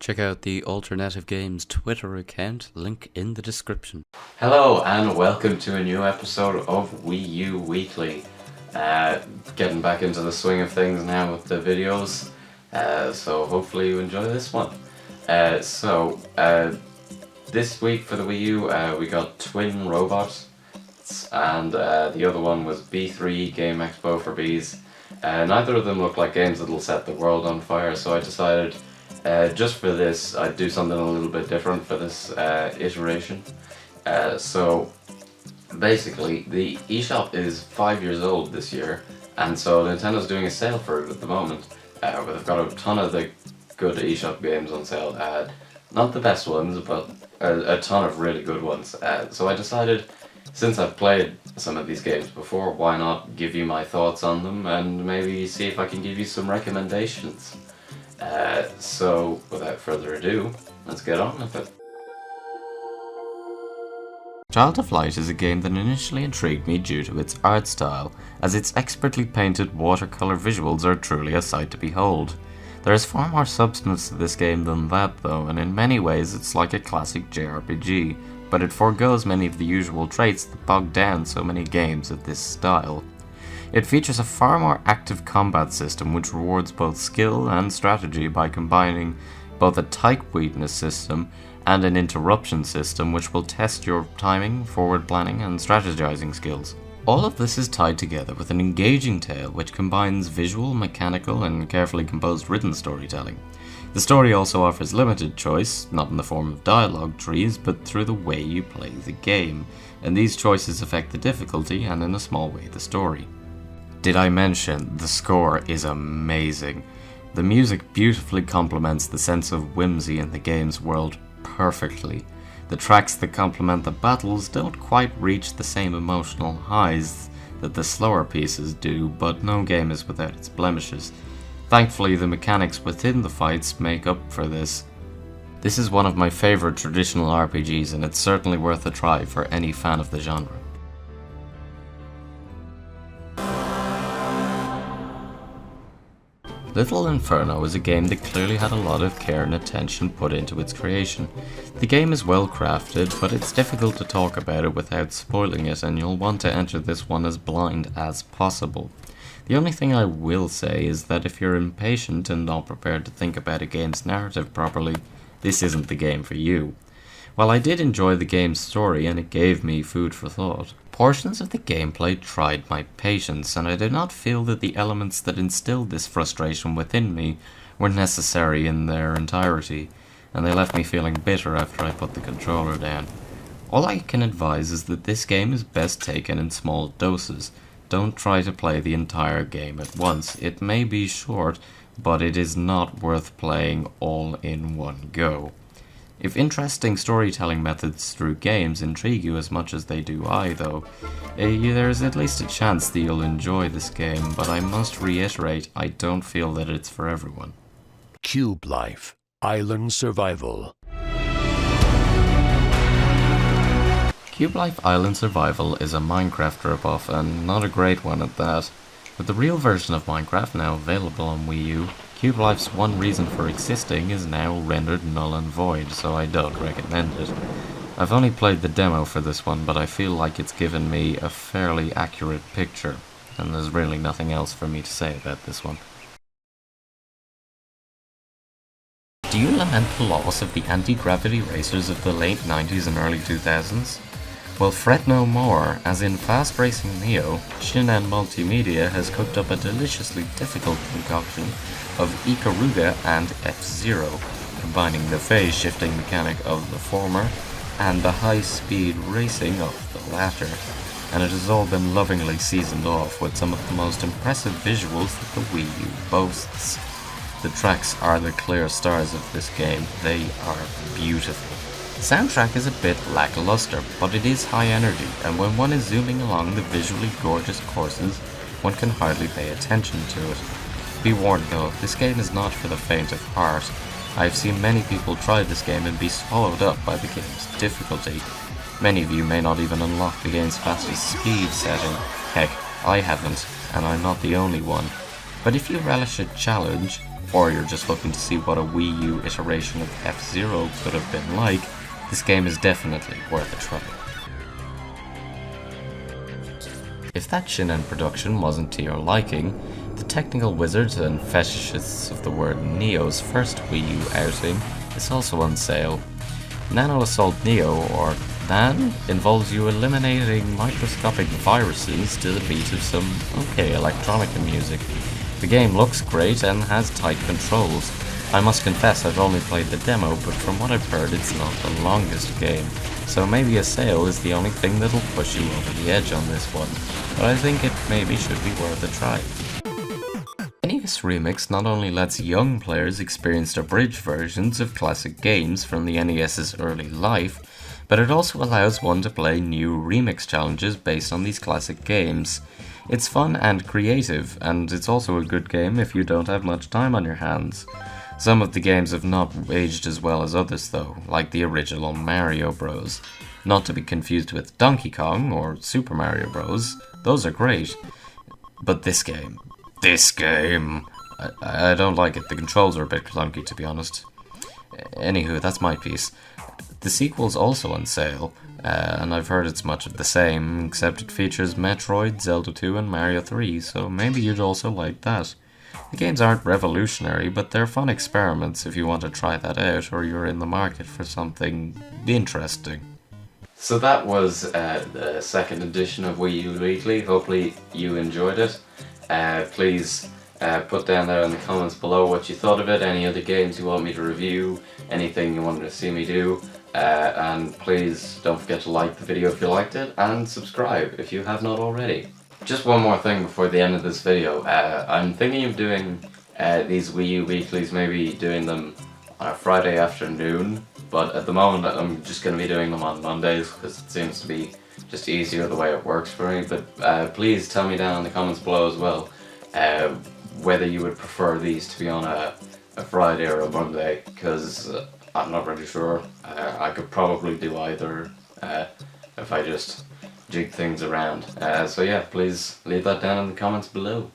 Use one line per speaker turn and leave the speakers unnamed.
Check out the Alternative Games Twitter account, link in the description.
Hello and welcome to a new episode of Wii U Weekly. Getting back into the swing of things now with the videos, so hopefully you enjoy this one. This week for the Wii U we got Twin Robots, and the other one was B3 Game Expo for Bees. Neither of them look like games that'll set the world on fire, so I decided just for this I'd do something a little bit different for this iteration. So basically the eShop is 5 years old this year, and so Nintendo's doing a sale for it at the moment, where they've got a ton of the good eShop games on sale. Not the best ones, but a ton of really good ones. So I decided, since I've played some of these games before, why not give you my thoughts on them and maybe see if I can give you some recommendations. So without further ado, let's get on with it.
Child of Light is a game that initially intrigued me due to its art style, as its expertly painted watercolor visuals are truly a sight to behold. There is far more substance to this game than that though, and in many ways it's like a classic JRPG, but it forgoes many of the usual traits that bog down so many games of this style. It features a far more active combat system which rewards both skill and strategy by combining both a type weakness system and an interruption system which will test your timing, forward planning and strategizing skills. All of this is tied together with an engaging tale which combines visual, mechanical and carefully composed written storytelling. The story also offers limited choice, not in the form of dialogue trees, but through the way you play the game, and these choices affect the difficulty and in a small way the story. Did I mention the score is amazing? The music beautifully complements the sense of whimsy in the game's world perfectly. The tracks that complement the battles don't quite reach the same emotional highs that the slower pieces do, but no game is without its blemishes. Thankfully, the mechanics within the fights make up for this. This is one of my favorite traditional RPGs, and it's certainly worth a try for any fan of the genre. Little Inferno is a game that clearly had a lot of care and attention put into its creation. The game is well crafted, but it's difficult to talk about it without spoiling it, and you'll want to enter this one as blind as possible. The only thing I will say is that if you're impatient and not prepared to think about a game's narrative properly, this isn't the game for you. While I did enjoy the game's story and it gave me food for thought, portions of the gameplay tried my patience, and I did not feel that the elements that instilled this frustration within me were necessary in their entirety, and they left me feeling bitter after I put the controller down. All I can advise is that this game is best taken in small doses. Don't try to play the entire game at once. It may be short, but it is not worth playing all in one go. If interesting storytelling methods through games intrigue you as much as they do I, though, there is at least a chance that you'll enjoy this game, but I must reiterate, I don't feel that it's for everyone.
Cube Life Island Survival.
Cube Life Island Survival is a Minecraft ripoff, and not a great one at that. With the real version of Minecraft now available on Wii U, Cube Life's one reason for existing is now rendered null and void, so I don't recommend it. I've only played the demo for this one, but I feel like it's given me a fairly accurate picture, and there's really nothing else for me to say about this one. Do you lament the loss of the anti-gravity racers of the late 90s and early 2000s? Well, fret no more, as in Fast Racing Neo, Shinen Multimedia has cooked up a deliciously difficult concoction of Ikaruga and F-Zero, combining the phase-shifting mechanic of the former and the high-speed racing of the latter, and it has all been lovingly seasoned off with some of the most impressive visuals that the Wii U boasts. The tracks are the clear stars of this game. They are beautiful. The soundtrack is a bit lackluster, but it is high energy, and when one is zooming along the visually gorgeous courses, one can hardly pay attention to it. Be warned though, this game is not for the faint of heart. I've seen many people try this game and be swallowed up by the game's difficulty. Many of you may not even unlock the game's fastest speed setting. Heck, I haven't, and I'm not the only one. But if you relish a challenge, or you're just looking to see what a Wii U iteration of F-Zero could have been like, this game is definitely worth a try. If that Shinen production wasn't to your liking, the technical wizards and fetishists of the word Neo's first Wii U outing is also on sale. Nano Assault Neo, or NAN, involves you eliminating microscopic viruses to the beat of some okay electronica music. The game looks great and has tight controls. I must confess I've only played the demo, but from what I've heard it's not the longest game, so maybe a sale is the only thing that'll push you over the edge on this one, but I think it maybe should be worth a try. NES Remix not only lets young players experience abridged versions of classic games from the NES's early life, but it also allows one to play new remix challenges based on these classic games. It's fun and creative, and it's also a good game if you don't have much time on your hands. Some of the games have not aged as well as others though, like the original Mario Bros. Not to be confused with Donkey Kong or Super Mario Bros. Those are great. But this game, I don't like it. The controls are a bit clunky, to be honest. Anywho, that's my piece. The sequel's also on sale, and I've heard it's much of the same, except it features Metroid, Zelda 2 and Mario 3, so maybe you'd also like that. The games aren't revolutionary, but they're fun experiments if you want to try that out or you're in the market for something interesting.
So that was the second edition of Wii U Weekly. Hopefully you enjoyed it. Please put down there in the comments below what you thought of it, any other games you want me to review, anything you wanted to see me do, and please don't forget to like the video if you liked it, and subscribe if you have not already. Just one more thing before the end of this video. I'm thinking of doing these Wii U Weeklies, maybe doing them on a Friday afternoon, but at the moment I'm just going to be doing them on Mondays because it seems to be just easier the way it works for me. But please tell me down in the comments below as well whether you would prefer these to be on a Friday or a Monday, because I'm not really sure. I could probably do either if I just jig things around. So yeah, please leave that down in the comments below.